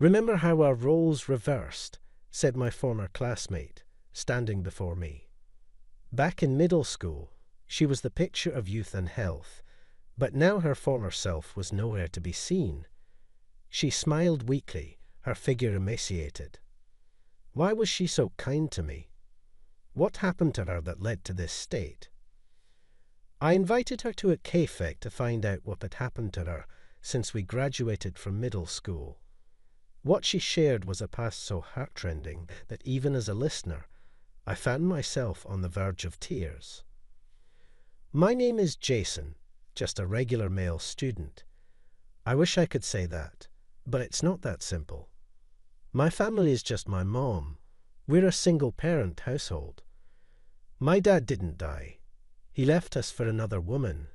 "Remember how our roles reversed," said my former classmate, standing before me. Back in middle school, she was the picture of youth and health, but now her former self was nowhere to be seen. She smiled weakly, her figure emaciated. Why was she so kind to me? What happened to her that led to this state? I invited her to a café to find out what had happened to her since we graduated from middle school. What she shared was a past so heartrending that even as a listener, I found myself on the verge of tears. "My name is Jason, just a regular male student. I wish I could say that, but it's not that simple. My family is just my mom. We're a single-parent household. My dad didn't die. He left us for another woman.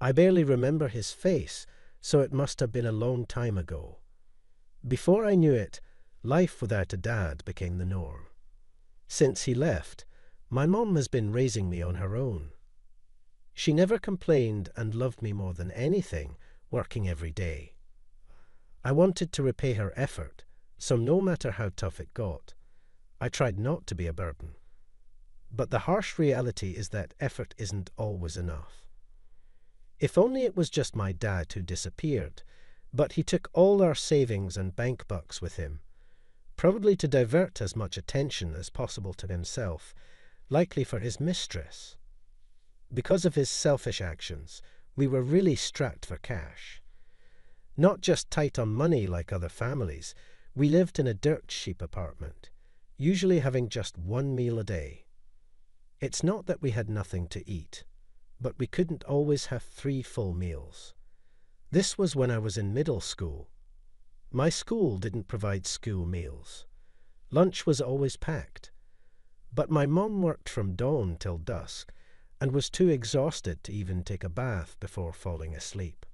I barely remember his face, so it must have been a long time ago. Before I knew it, life without a dad became the norm. Since he left, my mom has been raising me on her own. She never complained and loved me more than anything, working every day. I wanted to repay her effort, so no matter how tough it got, I tried not to be a burden. But the harsh reality is that effort isn't always enough. If only it was just my dad who disappeared, but he took all our savings and bank bucks with him, probably to divert as much attention as possible to himself, likely for his mistress. Because of his selfish actions, we were really strapped for cash. Not just tight on money like other families, we lived in a dirt cheap apartment, usually having just one meal a day. It's not that we had nothing to eat, but we couldn't always have 3 full meals. This was when I was in middle school. My school didn't provide school meals. Lunch was always packed. But my mom worked from dawn till dusk and was too exhausted to even take a bath before falling asleep.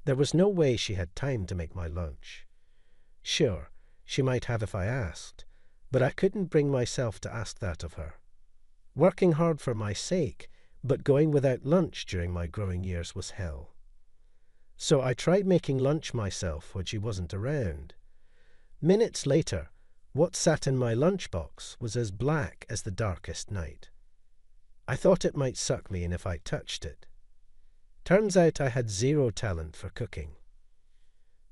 There was no way she had time to make my lunch. Sure, she might have if I asked, but I couldn't bring myself to ask that of her. Working hard for my sake, but going without lunch during my growing years was hell. So I tried making lunch myself when she wasn't around. Minutes later, what sat in my lunchbox was as black as the darkest night. I thought it might suck me in if I touched it. Turns out I had 0 talent for cooking.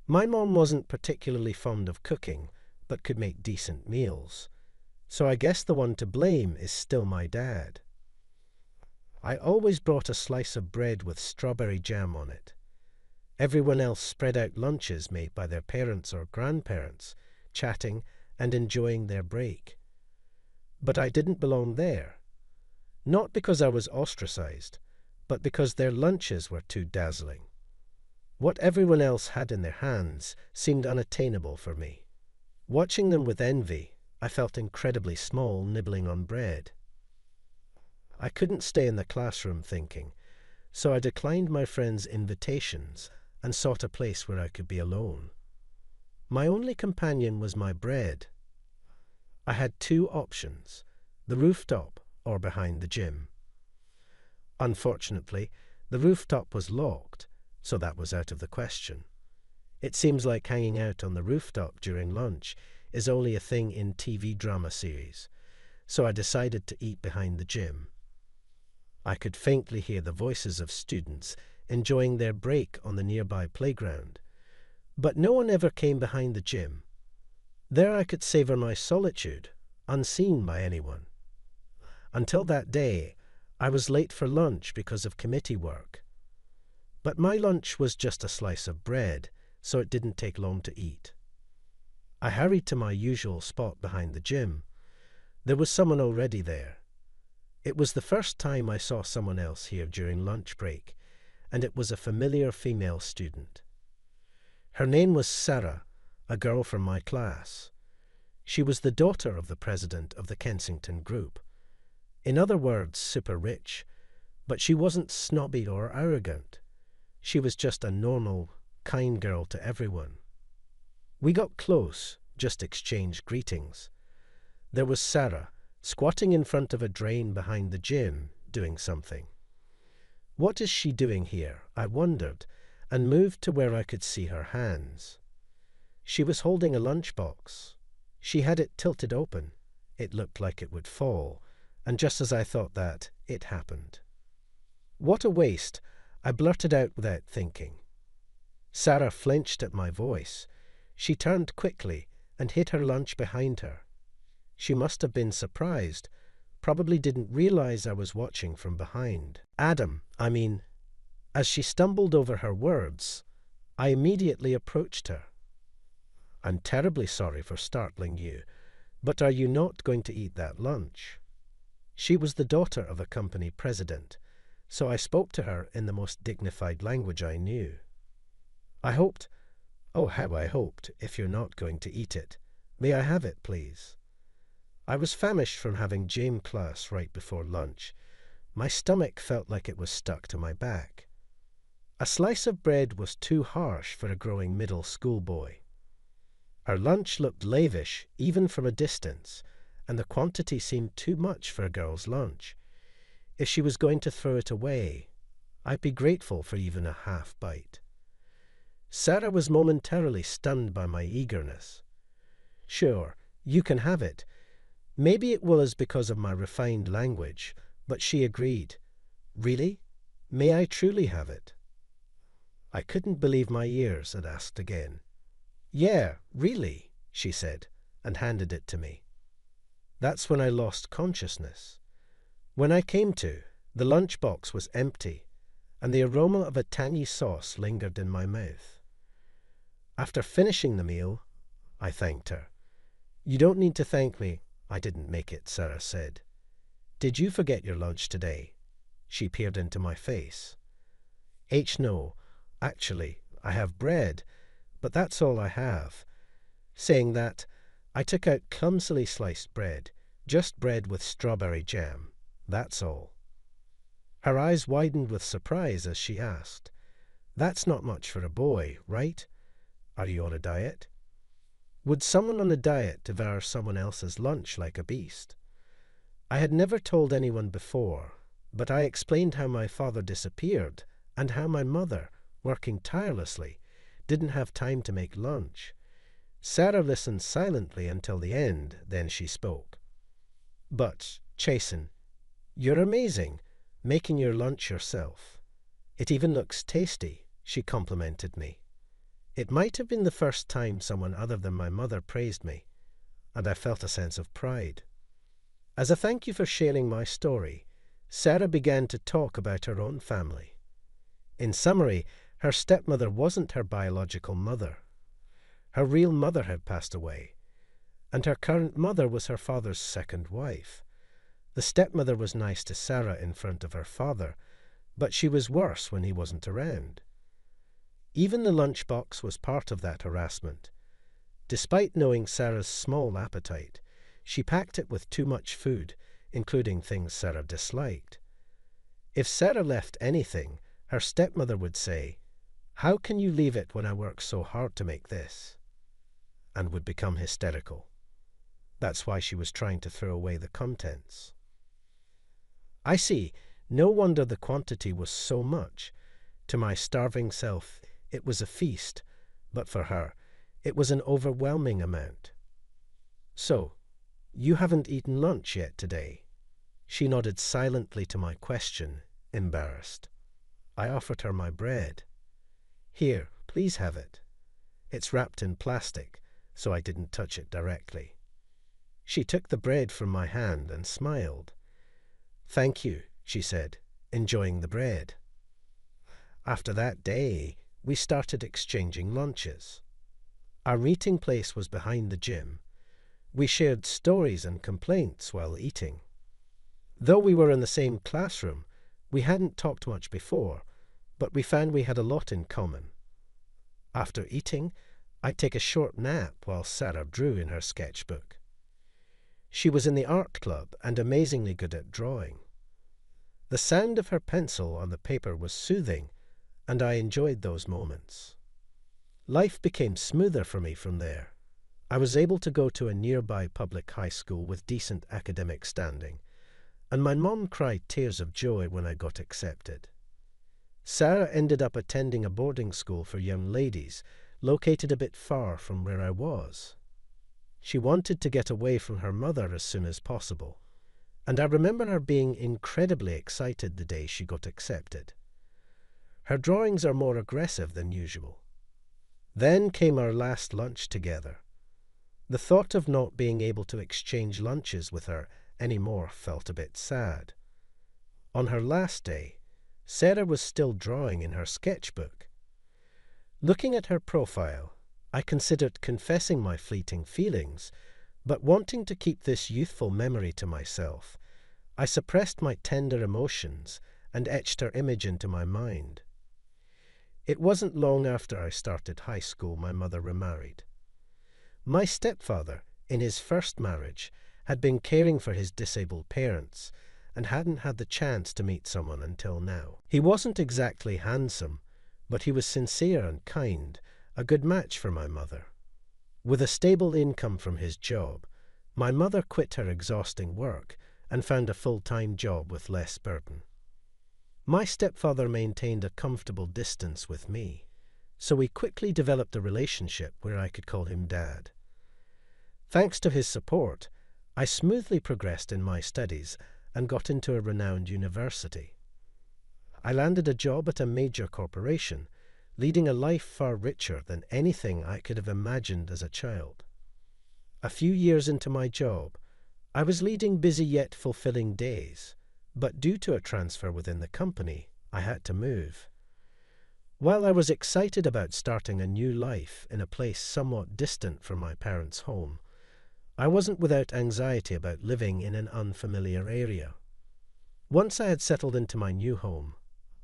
My mom wasn't particularly fond of cooking, but could make decent meals. So I guess the one to blame is still my dad. I always brought a slice of bread with strawberry jam on it. Everyone else spread out lunches made by their parents or grandparents, chatting and enjoying their break. But I didn't belong there. Not because I was ostracized, but because their lunches were too dazzling. What everyone else had in their hands seemed unattainable for me. Watching them with envy, I felt incredibly small nibbling on bread. I couldn't stay in the classroom thinking, so I declined my friends' invitations and sought a place where I could be alone. My only companion was my bread. I had 2 options, the rooftop or behind the gym. Unfortunately, the rooftop was locked, so that was out of the question. It seems like hanging out on the rooftop during lunch is only a thing in TV drama series, so I decided to eat behind the gym. I could faintly hear the voices of students enjoying their break on the nearby playground, but no one ever came behind the gym. There I could savor my solitude, unseen by anyone. Until that day, I was late for lunch because of committee work. But my lunch was just a slice of bread, so it didn't take long to eat. I hurried to my usual spot behind the gym. There was someone already there. It was the first time I saw someone else here during lunch break, and it was a familiar female student. Her name was Sarah, a girl from my class. She was the daughter of the president of the Kensington Group. In other words, super rich, but she wasn't snobby or arrogant. She was just a normal, kind girl to everyone. We got close, just exchanged greetings. There was Sarah, squatting in front of a drain behind the gym, doing something. What is she doing here? I wondered, and moved to where I could see her hands. She was holding a lunchbox. She had it tilted open. It looked like it would fall, and just as I thought that, it happened. "What a waste," I blurted out without thinking. Sarah flinched at my voice. She turned quickly and hid her lunch behind her. She must have been surprised, probably didn't realize I was watching from behind. As she stumbled over her words, I immediately approached her. "I'm terribly sorry for startling you, but are you not going to eat that lunch?" She was the daughter of a company president, so I spoke to her in the most dignified language I knew. How I hoped, if you're not going to eat it. May I have it, please? I was famished from having gym class right before lunch. My stomach felt like it was stuck to my back. A slice of bread was too harsh for a growing middle school boy. Her lunch looked lavish, even from a distance, and the quantity seemed too much for a girl's lunch. If she was going to throw it away, I'd be grateful for even a half bite. Sarah was momentarily stunned by my eagerness. "Sure, you can have it." Maybe it was because of my refined language, but she agreed. "Really? May I truly have it?" I couldn't believe my ears and asked again. "Yeah, really," she said, and handed it to me. That's when I lost consciousness. When I came to, the lunchbox was empty, and the aroma of a tangy sauce lingered in my mouth. After finishing the meal, I thanked her. "You don't need to thank me. I didn't make it," Sarah said. "Did you forget your lunch today?" She peered into my face. No. Actually, I have bread, but that's all I have." Saying that, I took out clumsily sliced bread, just bread with strawberry jam. That's all. Her eyes widened with surprise as she asked, "That's not much for a boy, right? Are you on a diet?" Would someone on a diet devour someone else's lunch like a beast? I had never told anyone before, but I explained how my father disappeared and how my mother, working tirelessly, didn't have time to make lunch. Sarah listened silently until the end, then she spoke. "But, Chasen, you're amazing, making your lunch yourself. It even looks tasty," she complimented me. It might have been the first time someone other than my mother praised me, and I felt a sense of pride. As a thank you for sharing my story, Sarah began to talk about her own family. In summary, her stepmother wasn't her biological mother. Her real mother had passed away, and her current mother was her father's second wife. The stepmother was nice to Sarah in front of her father, but she was worse when he wasn't around. Even the lunchbox was part of that harassment. Despite knowing Sarah's small appetite, she packed it with too much food, including things Sarah disliked. If Sarah left anything, her stepmother would say, "How can you leave it when I work so hard to make this?" and would become hysterical. That's why she was trying to throw away the contents. I see. No wonder the quantity was so much. To my starving self, it was a feast, but for her, it was an overwhelming amount. "So, you haven't eaten lunch yet today?" She nodded silently to my question, embarrassed. I offered her my bread. "Here, please have it." It's wrapped in plastic, so I didn't touch it directly. She took the bread from my hand and smiled. "Thank you," she said, enjoying the bread. After that day, we started exchanging lunches. Our meeting place was behind the gym. We shared stories and complaints while eating. Though we were in the same classroom, we hadn't talked much before, but we found we had a lot in common. After eating, I'd take a short nap while Sarah drew in her sketchbook. She was in the art club and amazingly good at drawing. The sound of her pencil on the paper was soothing, and I enjoyed those moments. Life became smoother for me from there. I was able to go to a nearby public high school with decent academic standing, and my mom cried tears of joy when I got accepted. Sarah ended up attending a boarding school for young ladies, located a bit far from where I was. She wanted to get away from her mother as soon as possible, and I remember her being incredibly excited the day she got accepted. Her drawings are more aggressive than usual. Then came our last lunch together. The thought of not being able to exchange lunches with her anymore felt a bit sad. On her last day, Sarah was still drawing in her sketchbook. Looking at her profile, I considered confessing my fleeting feelings, but wanting to keep this youthful memory to myself, I suppressed my tender emotions and etched her image into my mind. It wasn't long after I started high school my mother remarried. My stepfather, in his first marriage, had been caring for his disabled parents and hadn't had the chance to meet someone until now. He wasn't exactly handsome, but he was sincere and kind, a good match for my mother. With a stable income from his job, my mother quit her exhausting work and found a full-time job with less burden. My stepfather maintained a comfortable distance with me, so we quickly developed a relationship where I could call him Dad. Thanks to his support, I smoothly progressed in my studies and got into a renowned university. I landed a job at a major corporation, leading a life far richer than anything I could have imagined as a child. A few years into my job, I was leading busy yet fulfilling days, but due to a transfer within the company, I had to move. While I was excited about starting a new life in a place somewhat distant from my parents' home, I wasn't without anxiety about living in an unfamiliar area. Once I had settled into my new home,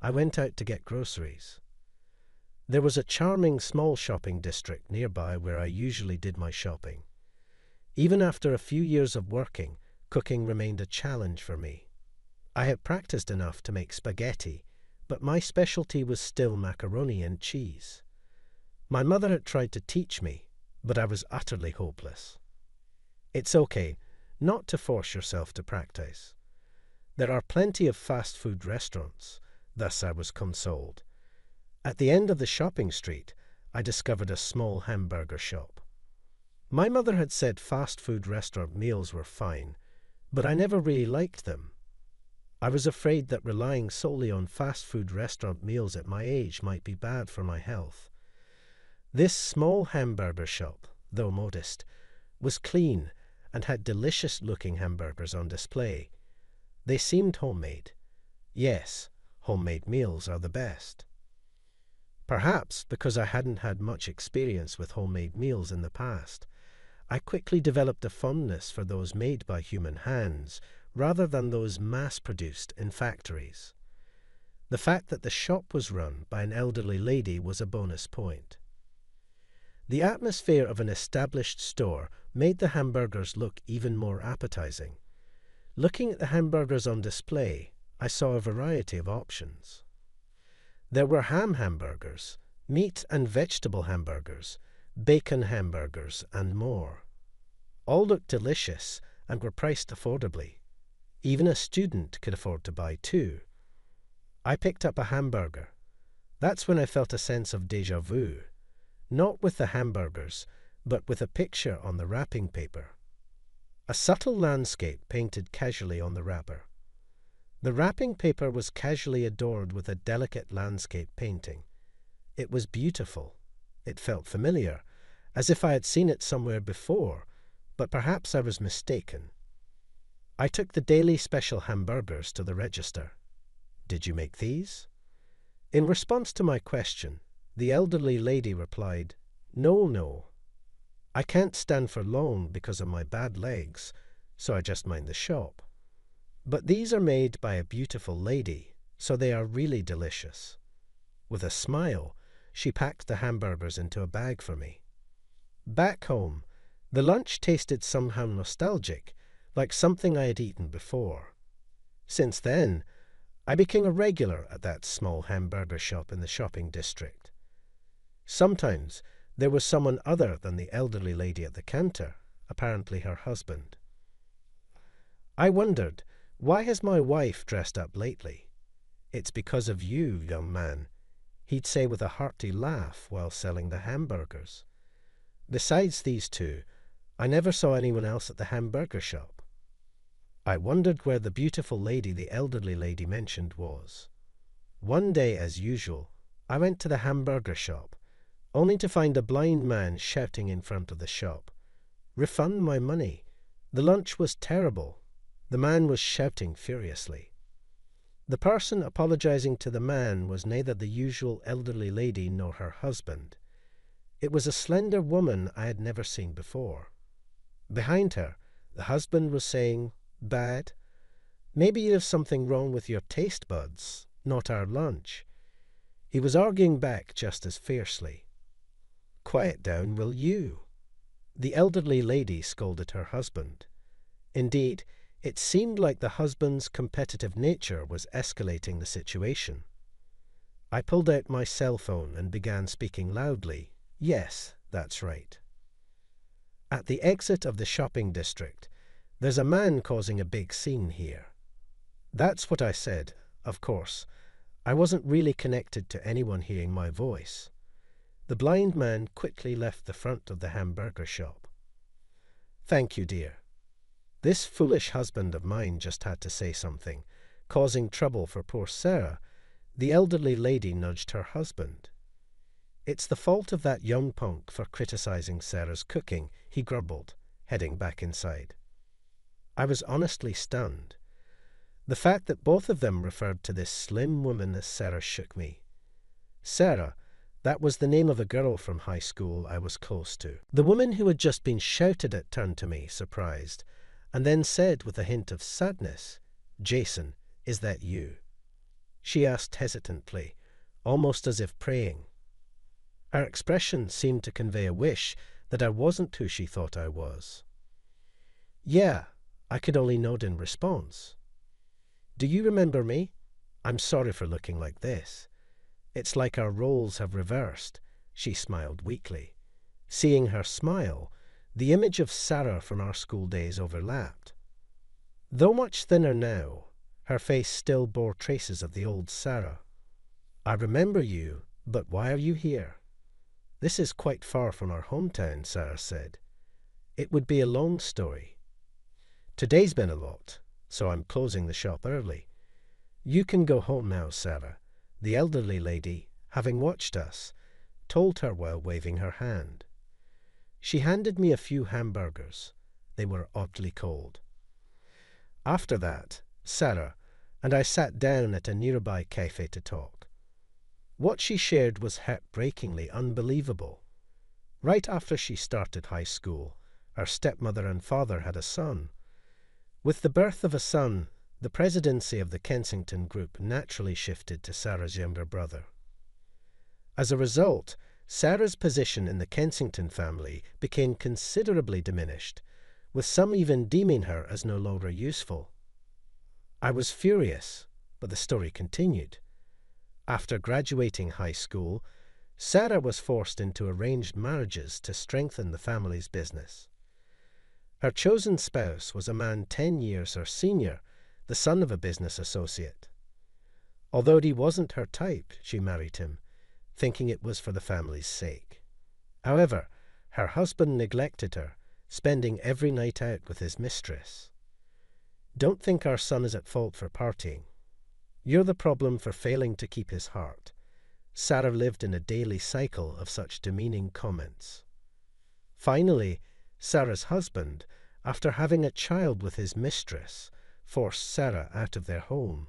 I went out to get groceries. There was a charming small shopping district nearby where I usually did my shopping. Even after a few years of working, cooking remained a challenge for me. I had practiced enough to make spaghetti, but my specialty was still macaroni and cheese. My mother had tried to teach me, but I was utterly hopeless. It's okay not to force yourself to practice. There are plenty of fast food restaurants, thus I was consoled. At the end of the shopping street, I discovered a small hamburger shop. My mother had said fast food restaurant meals were fine, but I never really liked them. I was afraid that relying solely on fast food restaurant meals at my age might be bad for my health. This small hamburger shop, though modest, was clean and had delicious-looking hamburgers on display. They seemed homemade. Yes, homemade meals are the best. Perhaps because I hadn't had much experience with homemade meals in the past, I quickly developed a fondness for those made by human hands rather than those mass-produced in factories. The fact that the shop was run by an elderly lady was a bonus point. The atmosphere of an established store made the hamburgers look even more appetizing. Looking at the hamburgers on display, I saw a variety of options. There were ham hamburgers, meat and vegetable hamburgers, bacon hamburgers, and more. All looked delicious and were priced affordably. Even a student could afford to buy two. I picked up a hamburger. That's when I felt a sense of déjà vu. Not with the hamburgers, but with a picture on the wrapping paper. A subtle landscape painted casually on the wrapper. The wrapping paper was casually adorned with a delicate landscape painting. It was beautiful. It felt familiar, as if I had seen it somewhere before, but perhaps I was mistaken. I took the daily special hamburgers to the register. "Did you make these?" In response to my question, the elderly lady replied, No. I can't stand for long because of my bad legs, so I just mind the shop. But these are made by a beautiful lady, so they are really delicious." With a smile, she packed the hamburgers into a bag for me. Back home, the lunch tasted somehow nostalgic, like something I had eaten before. Since then, I became a regular at that small hamburger shop in the shopping district. Sometimes there was someone other than the elderly lady at the counter, apparently her husband. I wondered, why has my wife dressed up lately? "It's because of you, young man. he'd say with a hearty laugh while selling the hamburgers. Besides these two, I never saw anyone else at the hamburger shop. I wondered where the beautiful lady the elderly lady mentioned was. One day, as usual, I went to the hamburger shop, only to find a blind man shouting in front of the shop, "Refund my money. The lunch was terrible." The man was shouting furiously. The person apologizing to the man was neither the usual elderly lady nor her husband. It was a slender woman I had never seen before. Behind her, the husband was saying, "Bad? Maybe you have something wrong with your taste buds, not our lunch." He was arguing back just as fiercely. "Quiet down, will you?" The elderly lady scolded her husband. Indeed, it seemed like the husband's competitive nature was escalating the situation. I pulled out my cell phone and began speaking loudly. "Yes, that's right. At the exit of the shopping district, there's a man causing a big scene here." That's what I said. Of course, I wasn't really connected to anyone hearing my voice. The blind man quickly left the front of the hamburger shop. "Thank you, dear. This foolish husband of mine just had to say something, causing trouble for poor Sarah." The elderly lady nudged her husband. "It's the fault of that young punk for criticizing Sarah's cooking," he grumbled, heading back inside. I was honestly stunned. The fact that both of them referred to this slim woman as Sarah shook me. Sarah, that was the name of a girl from high school I was close to. The woman who had just been shouted at turned to me, surprised, and then said with a hint of sadness, "Jason, is that you?" She asked hesitantly, almost as if praying. Her expression seemed to convey a wish that I wasn't who she thought I was. "Yeah," I could only nod in response. "Do you remember me? I'm sorry for looking like this. It's like our roles have reversed." She smiled weakly. Seeing her smile, the image of Sarah from our school days overlapped. Though much thinner now, her face still bore traces of the old Sarah. "I remember you, but why are you here?" "This is quite far from our hometown," Sarah said. "It would be a long story. Today's been a lot, so I'm closing the shop early. You can go home now, Sarah," the elderly lady, having watched us, told her while waving her hand. She handed me a few hamburgers. They were oddly cold. After that, Sarah and I sat down at a nearby cafe to talk. What she shared was heartbreakingly unbelievable. Right after she started high school, her stepmother and father had a son. With the birth of a son, the presidency of the Kensington group naturally shifted to Sarah's younger brother. As a result, Sarah's position in the Kensington family became considerably diminished, with some even deeming her as no longer useful. I was furious, but the story continued. After graduating high school, Sarah was forced into arranged marriages to strengthen the family's business. Her chosen spouse was a man 10 years her senior, the son of a business associate. Although he wasn't her type, she married him, thinking it was for the family's sake. However, her husband neglected her, spending every night out with his mistress. "Don't think our son is at fault for partying. You're the problem for failing to keep his heart." Sarah lived in a daily cycle of such demeaning comments. Finally, Sarah's husband, after having a child with his mistress, forced Sarah out of their home.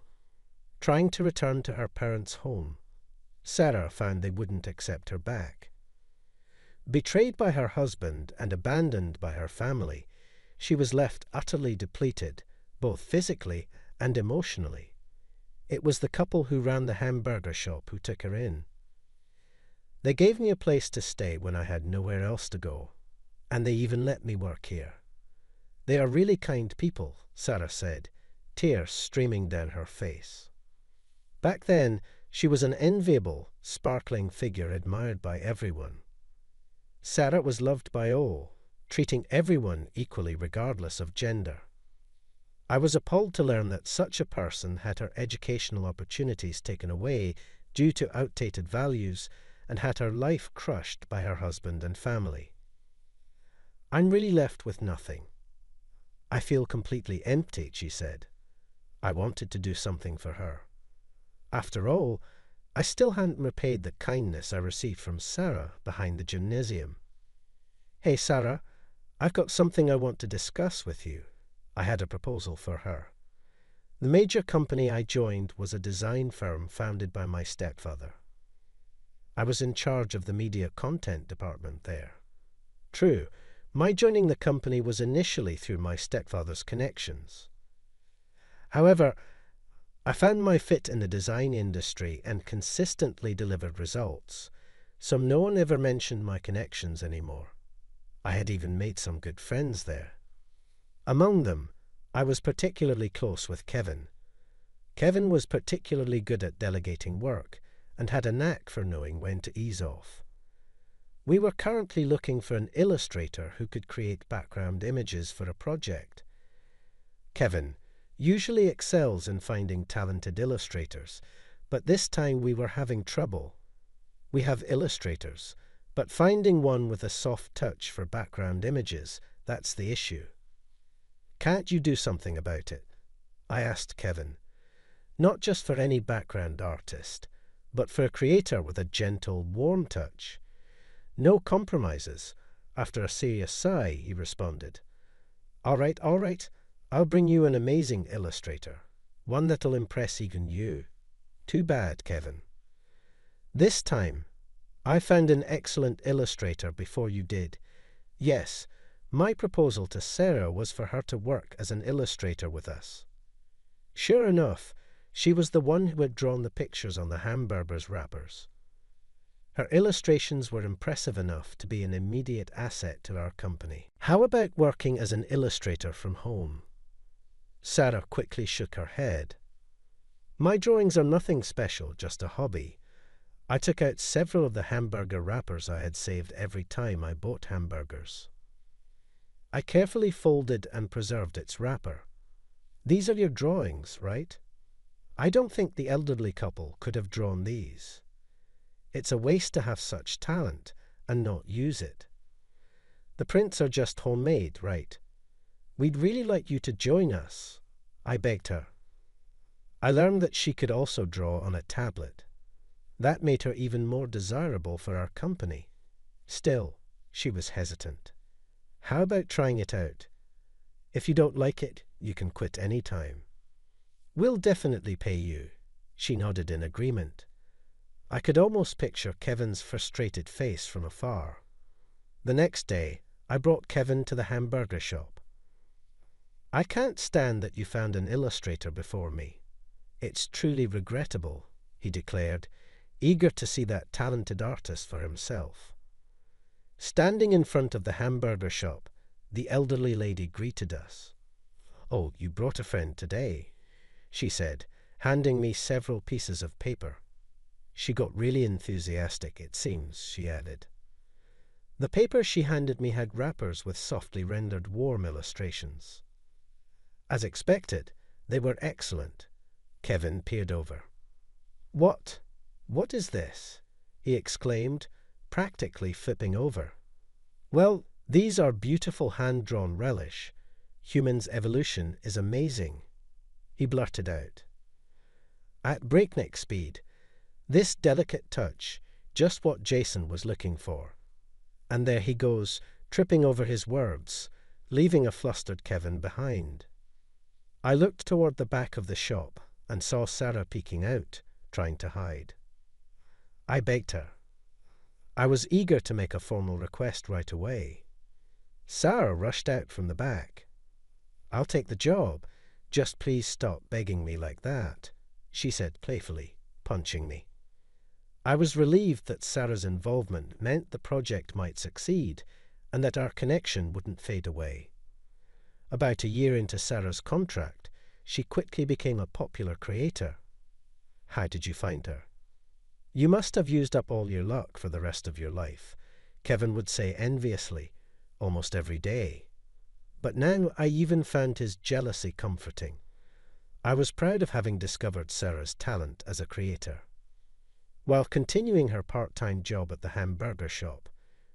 Trying to return to her parents' home, Sarah found they wouldn't accept her back. Betrayed by her husband and abandoned by her family, she was left utterly depleted, both physically and emotionally. It was the couple who ran the hamburger shop who took her in. They gave me a place to stay when I had nowhere else to go, and they even let me work here. "They are really kind people," Sarah said, tears streaming down her face. Back then, she was an enviable, sparkling figure admired by everyone. Sarah was loved by all, treating everyone equally regardless of gender. I was appalled to learn that such a person had her educational opportunities taken away due to outdated values and had her life crushed by her husband and family. I'm really left with nothing. I feel completely empty, she said. I wanted to do something for her. After all, I still hadn't repaid the kindness I received from Sarah behind the gymnasium. Hey, Sarah, I've got something I want to discuss with you. I had a proposal for her. The major company I joined was a design firm founded by my stepfather. I was in charge of the media content department there. True, my joining the company was initially through my stepfather's connections. However, I found my fit in the design industry and consistently delivered results, so no one ever mentioned my connections anymore. I had even made some good friends there. Among them, I was particularly close with Kevin. Kevin was particularly good at delegating work and had a knack for knowing when to ease off. We were currently looking for an illustrator who could create background images for a project. Kevin usually excels in finding talented illustrators, but this time we were having trouble. We have illustrators, but finding one with a soft touch for background images, that's the issue. Can't you do something about it? I asked Kevin. Not just for any background artist, but for a creator with a gentle, warm touch. No compromises. After a serious sigh, he responded. All right, I'll bring you an amazing illustrator, one that'll impress even you. Too bad, Kevin. This time, I found an excellent illustrator before you did. Yes, my proposal to Sarah was for her to work as an illustrator with us. Sure enough, she was the one who had drawn the pictures on the hamburgers wrappers. Her illustrations were impressive enough to be an immediate asset to our company. How about working as an illustrator from home? Sarah quickly shook her head. My drawings are nothing special, just a hobby. I took out several of the hamburger wrappers I had saved every time I bought hamburgers. I carefully folded and preserved its wrapper. These are your drawings, right? I don't think the elderly couple could have drawn these. It's a waste to have such talent and not use it. The prints are just homemade, right? We'd really like you to join us, I begged her. I learned that she could also draw on a tablet. That made her even more desirable for our company. Still, she was hesitant. How about trying it out? If you don't like it, you can quit any time. We'll definitely pay you. She nodded in agreement. I could almost picture Kevin's frustrated face from afar. The next day, I brought Kevin to the hamburger shop. I can't stand that you found an illustrator before me. It's truly regrettable, he declared, eager to see that talented artist for himself. Standing in front of the hamburger shop, the elderly lady greeted us. Oh, you brought a friend today, she said, handing me several pieces of paper. She got really enthusiastic, it seems, she added. The paper she handed me had wrappers with softly rendered warm illustrations. As expected, they were excellent. Kevin peered over. What is this? He exclaimed, practically flipping over. Well, these are beautiful hand-drawn relish. Human's evolution is amazing, he blurted out. At breakneck speed, this delicate touch, just what Jason was looking for. And there he goes, tripping over his words, leaving a flustered Kevin behind. I looked toward the back of the shop and saw Sarah peeking out, trying to hide. I begged her. I was eager to make a formal request right away. Sarah rushed out from the back. I'll take the job. Just please stop begging me like that, she said playfully, punching me. I was relieved that Sarah's involvement meant the project might succeed and that our connection wouldn't fade away. About a year into Sarah's contract, she quickly became a popular creator. How did you find her? You must have used up all your luck for the rest of your life, Kevin would say enviously, almost every day. But now I even found his jealousy comforting. I was proud of having discovered Sarah's talent as a creator. While continuing her part-time job at the hamburger shop,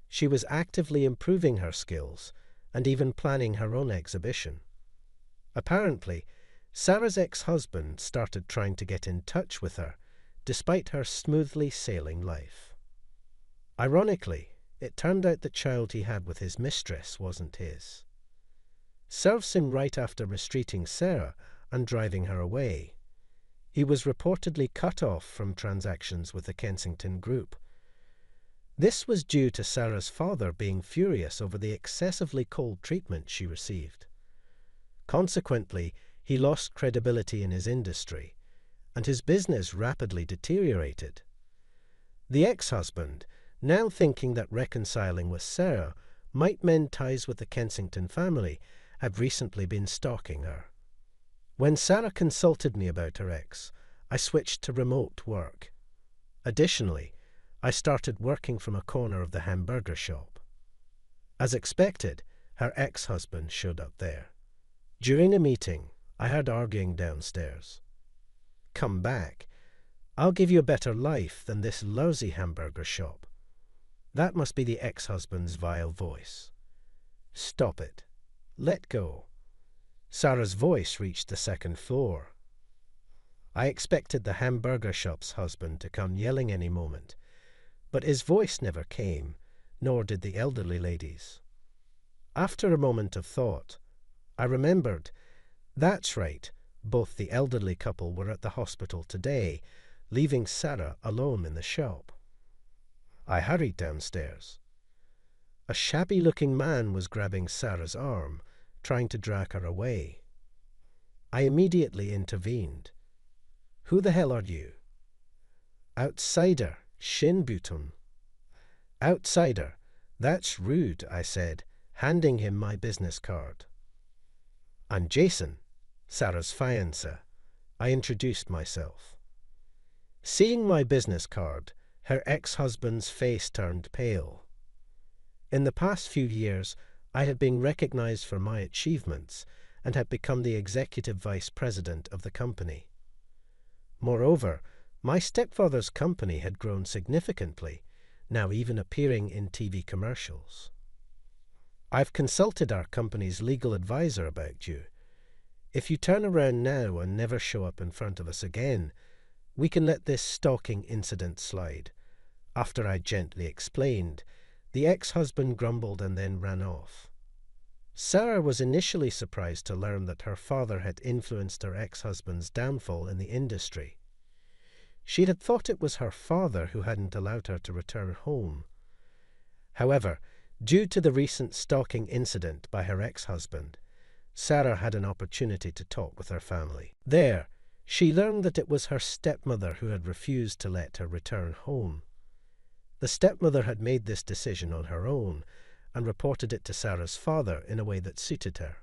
she was actively improving her skills and even planning her own exhibition. Apparently, Sarah's ex-husband started trying to get in touch with her, despite her smoothly sailing life. Ironically, it turned out the child he had with his mistress wasn't his. Serves him right after mistreating Sarah and driving her away. He was reportedly cut off from transactions with the Kensington Group. This was due to Sarah's father being furious over the excessively cold treatment she received. Consequently, he lost credibility in his industry, and his business rapidly deteriorated. The ex-husband, now thinking that reconciling with Sarah might mend ties with the Kensington family, had recently been stalking her. When Sarah consulted me about her ex, I switched to remote work. Additionally, I started working from a corner of the hamburger shop. As expected, her ex-husband showed up there. During a meeting, I heard arguing downstairs. "Come back. I'll give you a better life than this lousy hamburger shop." That must be the ex-husband's vile voice. "Stop it. Let go." Sarah's voice reached the second floor. I expected the hamburger shop's husband to come yelling any moment, but his voice never came, nor did the elderly lady's. After a moment of thought, I remembered, that's right, both the elderly couple were at the hospital today, leaving Sarah alone in the shop. I hurried downstairs. A shabby-looking man was grabbing Sarah's arm, trying to drag her away. I immediately intervened. "Who the hell are you?" "Outsider, Shinbutun." "Outsider, that's rude," I said, handing him my business card. "I'm Jason, Sarah's fiancé." I introduced myself. Seeing my business card, her ex-husband's face turned pale. In the past few years, I had been recognized for my achievements and had become the executive vice president of the company. Moreover, my stepfather's company had grown significantly, now even appearing in TV commercials. "I've consulted our company's legal advisor about you. If you turn around now and never show up in front of us again, we can let this stalking incident slide." After I gently explained, the ex-husband grumbled and then ran off. Sarah was initially surprised to learn that her father had influenced her ex-husband's downfall in the industry. She had thought it was her father who hadn't allowed her to return home. However, due to the recent stalking incident by her ex-husband, Sarah had an opportunity to talk with her family. There, she learned that it was her stepmother who had refused to let her return home. The stepmother had made this decision on her own and reported it to Sarah's father in a way that suited her.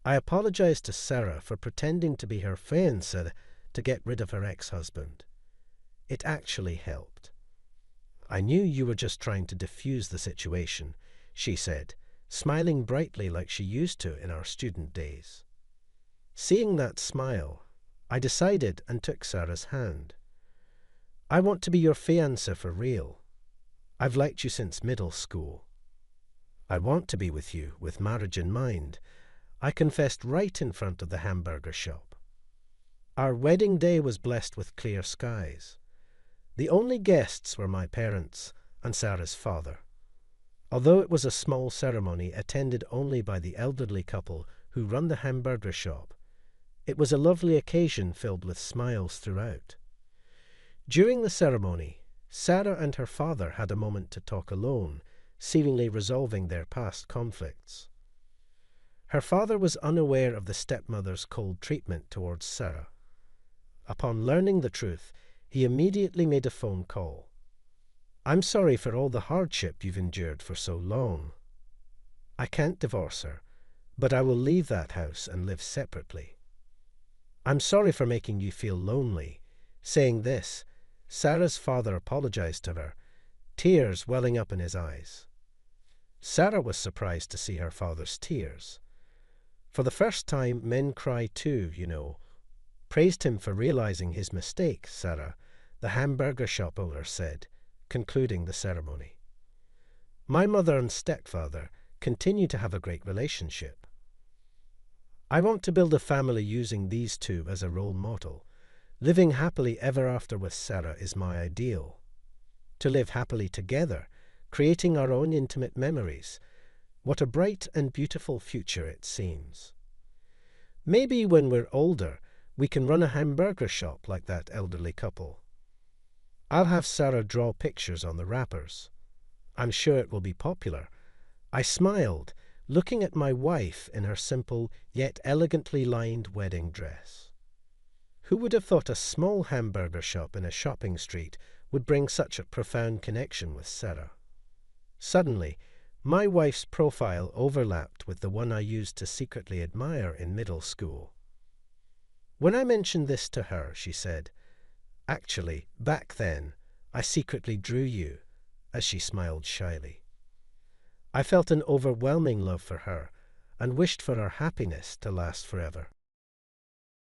I apologized to Sarah for pretending to be her fiancé to get rid of her ex-husband. It actually helped. "I knew you were just trying to defuse the situation," she said, smiling brightly like she used to in our student days. Seeing that smile, I decided and took Sarah's hand. "I want to be your fiancé for real. I've liked you since middle school. I want to be with you with marriage in mind," I confessed right in front of the hamburger shop. Our wedding day was blessed with clear skies. The only guests were my parents and Sarah's father. Although it was a small ceremony attended only by the elderly couple who run the hamburger shop, it was a lovely occasion filled with smiles throughout. During the ceremony, Sarah and her father had a moment to talk alone, seemingly resolving their past conflicts. Her father was unaware of the stepmother's cold treatment towards Sarah. Upon learning the truth, he immediately made a phone call. "I'm sorry for all the hardship you've endured for so long. I can't divorce her, but I will leave that house and live separately. I'm sorry for making you feel lonely." Saying this, Sarah's father apologized to her, tears welling up in his eyes. Sarah was surprised to see her father's tears. For the first time, men cry too, you know. Praised him for realizing his mistake, Sarah. the hamburger shop owner said, concluding the ceremony. My mother and stepfather continue to have a great relationship. I want to build a family using these two as a role model. Living happily ever after with Sarah is my ideal. To live happily together, creating our own intimate memories. What a bright and beautiful future it seems. Maybe when we're older, we can run a hamburger shop like that elderly couple. I'll have Sarah draw pictures on the wrappers. I'm sure it will be popular. I smiled, looking at my wife in her simple yet elegantly lined wedding dress. Who would have thought a small hamburger shop in a shopping street would bring such a profound connection with Sarah? Suddenly, my wife's profile overlapped with the one I used to secretly admire in middle school. When I mentioned this to her, she said, "Actually, back then, I secretly drew you," as she smiled shyly. I felt an overwhelming love for her and wished for our happiness to last forever.